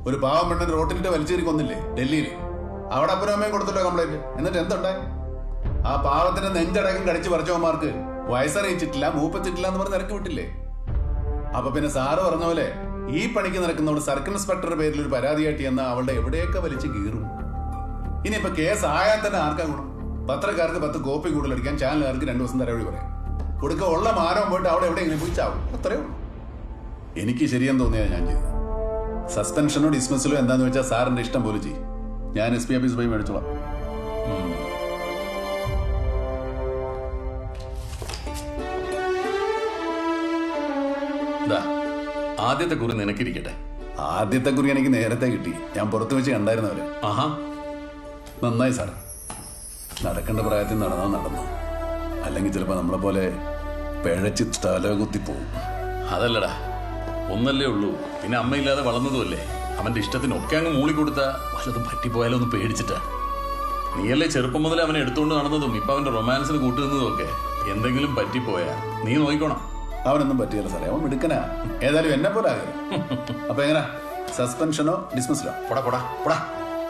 ഒരു പാവം പെണ്ണിന് റോട്ടിലിട്ട് വലിച്ചേറി കൊന്നില്ലേ ഡൽഹിയിൽ? അവിടെ അപ്പനും അമ്മയും കൊടുത്തല്ലോ കംപ്ലൈന്റ്. എന്നിട്ട് എന്തുണ്ടായി? ആ പാവത്തിന്റെ നെഞ്ചടക്കം കടിച്ചു പറിച്ചവന്മാർക്ക് വയസ്സറിയിച്ചിട്ടില്ല, മൂപ്പച്ചിട്ടില്ല എന്ന് പറഞ്ഞ് ഇറക്കി വിട്ടില്ലേ? അപ്പൊ പിന്നെ സാറ് പറഞ്ഞ പോലെ ഈ പണിക്ക് നടക്കുന്നവള് സർക്കിൾ ഇൻസ്പെക്ടറുടെ പേരിൽ ഒരു പരാതിയായിട്ട് എന്ന അവളുടെ എവിടെയൊക്കെ വലിച്ചു കീറും. ഇനിയിപ്പൊ കേസ് ആയാൽ തന്നെ ആർക്കാ ഗുണം? പത്രക്കാർക്ക് 10 കോപ്പി കൂടുതൽ അടിക്കാൻ, ചാനലുകാർക്ക് 2 ദിവസം തരവഴി പറയാം. കൊടുക്ക ഉള്ള മാനവും പോയിട്ട് അവിടെ എവിടെയെങ്കിലും പോയി ചാവും. അത്രയേ ഉള്ളൂ. എനിക്ക് ശരിയെന്ന് തോന്നിയാണ് ഞാൻ ചെയ്തത്. സസ്പെൻഷനോ ഡിസ്മിസലോ എന്താന്ന് വെച്ചാൽ സാറിന്റെ ഇഷ്ടം പോലെ ചെയ്യും. ഞാൻ SP ഓഫീസ് പോയി മേടിച്ചോളാം. ആദ്യത്തെ കുറി നിനക്കിരിക്കട്ടെ. ആദ്യത്തെ കുറി എനിക്ക് നേരത്തെ കിട്ടി. ഞാൻ പുറത്തു വെച്ച് കണ്ടായിരുന്നവരെ. ആഹാ, നന്നായി സാർ. നടക്കേണ്ട പ്രായത്തിൽ നടന്നു. അല്ലെങ്കിൽ ചിലപ്പോൾ നമ്മളെ പോലെ പിഴച്ച് തല കുത്തിപ്പോവും. അതല്ലടാ, ഒന്നല്ലേ ഉള്ളൂ. പിന്നെ അമ്മയില്ലാതെ വളർന്നതുമല്ലേ. അവന്റെ ഇഷ്ടത്തിനൊക്കെ അങ്ങ് മൂളിക്കൊടുത്ത വല്ലതും പറ്റിപ്പോയാലോ ഒന്ന് പേടിച്ചിട്ടാ. നീയല്ലേ ചെറുപ്പം മുതൽ അവനെ എടുത്തുകൊണ്ട് നടന്നതും ഇപ്പൊ അവന്റെ റൊമാൻസിന് കൂട്ടുന്നതും ഒക്കെ. എന്തെങ്കിലും പറ്റിപ്പോയാ നീ നോക്കിക്കോണം. അവനൊന്നും പറ്റിയല്ല സാറേ, അവൻ മിടുക്കനാ. ഏതായാലും എന്നെ പോലെ ആകില്ല. അപ്പൊ എങ്ങനെ, സസ്പെൻഷനോ ഡിസ്മിസലോ? പോടാ